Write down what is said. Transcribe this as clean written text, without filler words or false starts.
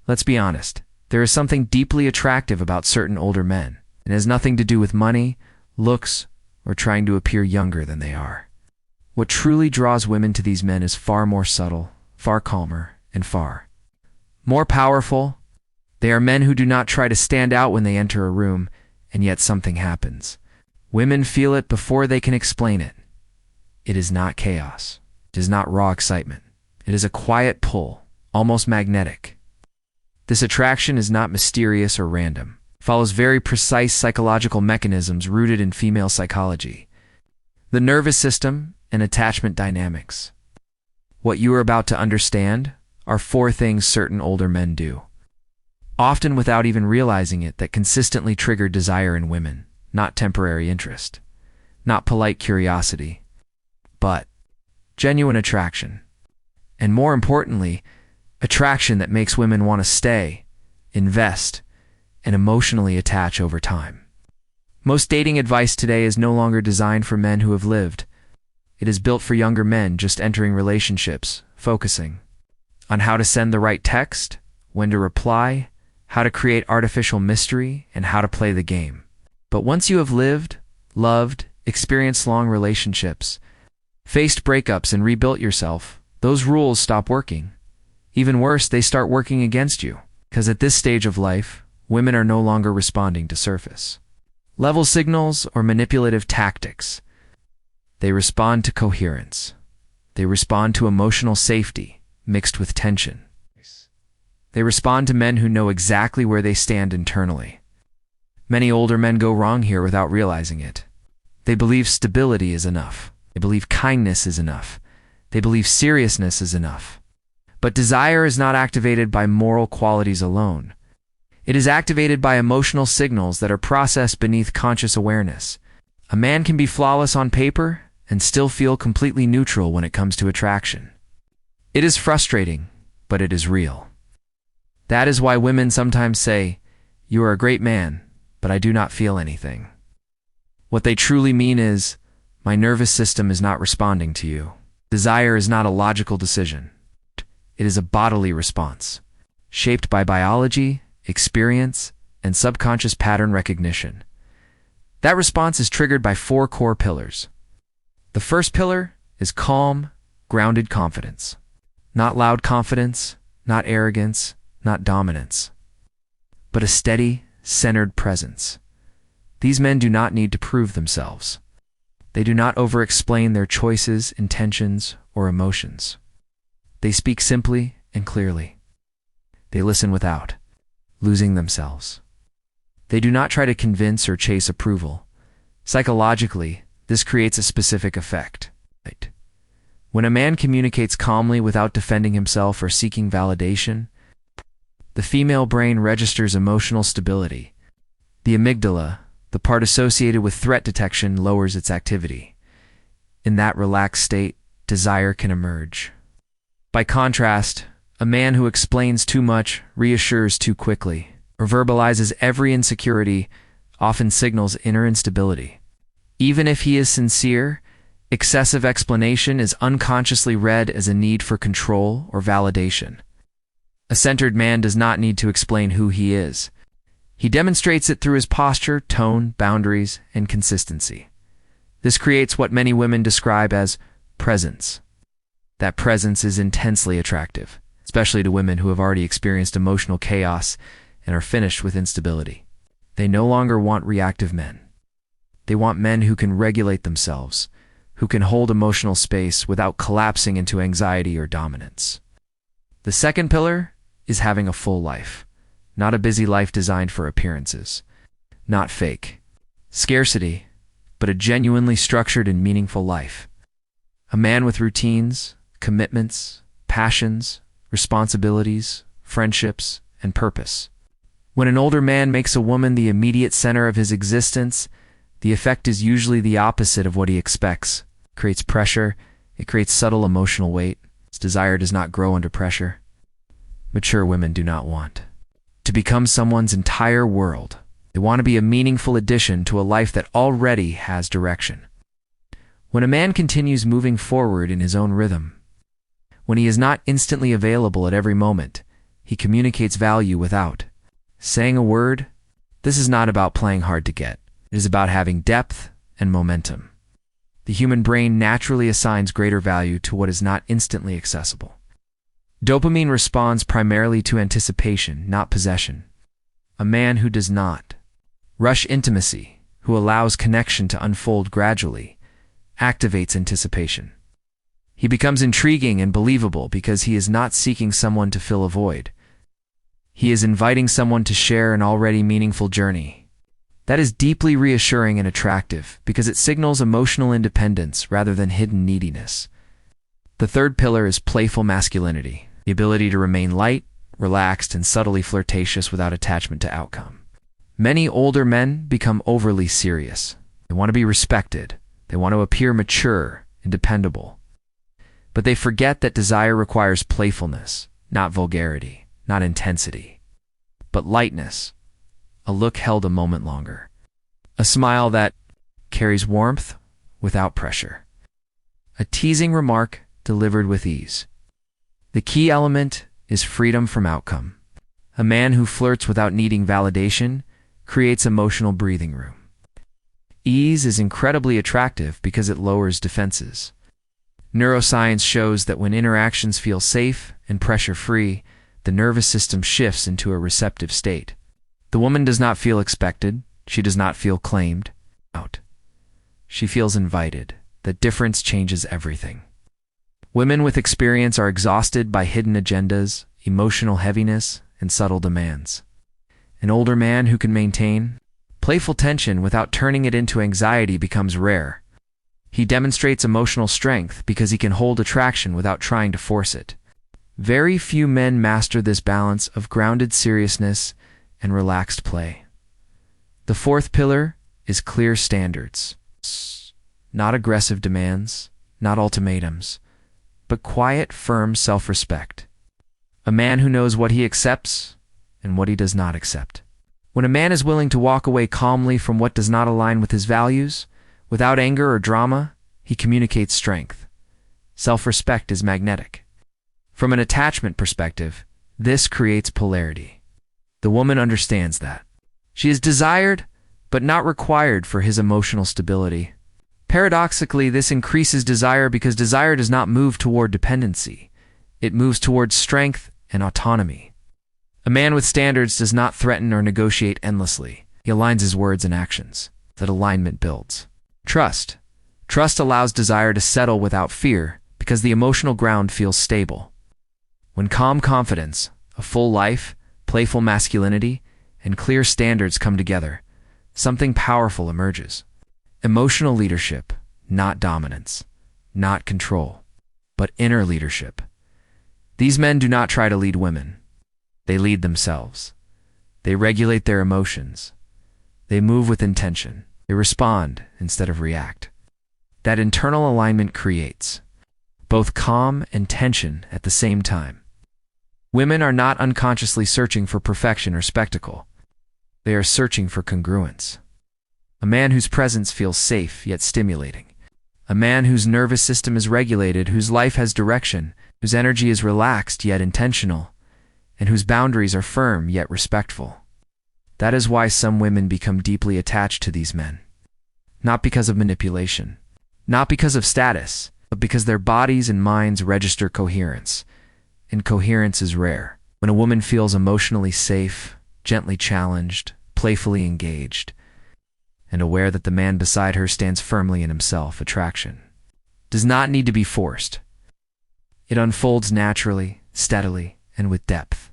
Let's be honest, there is something deeply attractive about certain older men. It has nothing to do with money, looks, or trying to appear younger than they are. What truly draws women to these men is far more subtle, far calmer, and far more powerful. They are men who do not try to stand out when they enter a room, and yet something happens. Women feel it before they can explain it. It is not chaos. It is not raw excitement. It is a quiet pull, almost magnetic. This attraction is not mysterious or random. It follows very precise psychological mechanisms rooted in female psychology, the nervous system, and attachment dynamics. What you are about to understand are 4 things certain older men do, often without even realizing it, that consistently trigger desire in women, not temporary interest, not polite curiosity, but genuine attraction. And more importantly, attraction that makes women want to stay, invest, and emotionally attach over time. Most dating advice today is no longer designed for men who have lived. It is built for younger men just entering relationships, focusing on how to send the right text, when to reply, how to create artificial mystery, and how to play the game. But once you have lived, loved, experienced long relationships, faced breakups, and rebuilt yourself, those rules stop working. Even worse, they start working against you. Because at this stage of life, women are no longer responding to surface level signals or manipulative tactics. They respond to coherence. They respond to emotional safety mixed with tension. They respond to men who know exactly where they stand internally. Many older men go wrong here without realizing it. They believe stability is enough. They believe kindness is enough. They believe seriousness is enough. But desire is not activated by moral qualities alone. It is activated by emotional signals that are processed beneath conscious awareness. A man can be flawless on paper and still feel completely neutral when it comes to attraction. It is frustrating, but it is real. That is why women sometimes say, "You are a great man, but I do not feel anything." What they truly mean is, "My nervous system is not responding to you." Desire is not a logical decision. It is a bodily response, shaped by biology, experience, and subconscious pattern recognition. That response is triggered by 4 core pillars. The first pillar is calm, grounded confidence. Not loud confidence, not arrogance, not dominance, but a steady, centered presence. These men do not need to prove themselves. They do not over-explain their choices, intentions, or emotions. They speak simply and clearly. They listen without losing themselves. They do not try to convince or chase approval. Psychologically, this creates a specific effect. When a man communicates calmly without defending himself or seeking validation, the female brain registers emotional stability. The amygdala, the part associated with threat detection, lowers its activity. In that relaxed state, desire can emerge. By contrast, a man who explains too much, reassures too quickly, or verbalizes every insecurity often signals inner instability. Even if he is sincere, excessive explanation is unconsciously read as a need for control or validation. A centered man does not need to explain who he is. He demonstrates it through his posture, tone, boundaries, and consistency. This creates what many women describe as presence. That presence is intensely attractive, especially to women who have already experienced emotional chaos and are finished with instability. They no longer want reactive men. They want men who can regulate themselves, who can hold emotional space without collapsing into anxiety or dominance. The second pillar is having a full life, not a busy life designed for appearances, not fake scarcity, but a genuinely structured and meaningful life. A man with routines, commitments, passions, responsibilities, friendships, and purpose. When an older man makes a woman the immediate center of his existence, the effect is usually the opposite of what he expects. It creates pressure, it creates subtle emotional weight. His desire does not grow under pressure. Mature women do not want to become someone's entire world. They want to be a meaningful addition to a life that already has direction. When a man continues moving forward in his own rhythm, when he is not instantly available at every moment, he communicates value without saying a word. This is not about playing hard to get. It is about having depth and momentum. The human brain naturally assigns greater value to what is not instantly accessible. Dopamine responds primarily to anticipation, not possession. A man who does not rush intimacy, who allows connection to unfold gradually, activates anticipation. He becomes intriguing and believable because he is not seeking someone to fill a void. He is inviting someone to share an already meaningful journey. That is deeply reassuring and attractive because it signals emotional independence rather than hidden neediness. The third pillar is playful masculinity, the ability to remain light, relaxed, and subtly flirtatious without attachment to outcome. Many older men become overly serious. They want to be respected. They want to appear mature and dependable. But they forget that desire requires playfulness, not vulgarity, not intensity, but lightness, a look held a moment longer, a smile that carries warmth without pressure, a teasing remark delivered with ease. The key element is freedom from outcome. A man who flirts without needing validation creates emotional breathing room. Ease is incredibly attractive because it lowers defenses. Neuroscience shows that when interactions feel safe and pressure-free, the nervous system shifts into a receptive state. The woman does not feel expected. She does not feel claimed out. She feels invited. That difference changes everything. Women with experience are exhausted by hidden agendas, emotional heaviness, and subtle demands. An older man who can maintain playful tension without turning it into anxiety becomes rare. He demonstrates emotional strength because he can hold attraction without trying to force it. Very few men master this balance of grounded seriousness and relaxed play. The fourth pillar is clear standards. Not aggressive demands, not ultimatums, but quiet, firm self-respect. A man who knows what he accepts and what he does not accept. When a man is willing to walk away calmly from what does not align with his values, without anger or drama, he communicates strength. Self-respect is magnetic. From an attachment perspective, this creates polarity. The woman understands that. She is desired, but not required for his emotional stability. Paradoxically, this increases desire because desire does not move toward dependency. It moves towards strength and autonomy. A man with standards does not threaten or negotiate endlessly. He aligns his words and actions. That alignment builds trust. Trust allows desire to settle without fear because the emotional ground feels stable. When calm confidence, a full life, playful masculinity, and clear standards come together, something powerful emerges. Emotional leadership, not dominance, not control, but inner leadership. These men do not try to lead women. They lead themselves. They regulate their emotions. They move with intention. They respond instead of react. That internal alignment creates both calm and tension at the same time. Women are not unconsciously searching for perfection or spectacle. They are searching for congruence. A man whose presence feels safe yet stimulating. A man whose nervous system is regulated, whose life has direction, whose energy is relaxed yet intentional, and whose boundaries are firm yet respectful. That is why some women become deeply attached to these men. Not because of manipulation, not because of status, but because their bodies and minds register coherence. And coherence is rare. When a woman feels emotionally safe, gently challenged, playfully engaged, and aware that the man beside her stands firmly in himself, attraction does not need to be forced. It unfolds naturally, steadily, and with depth.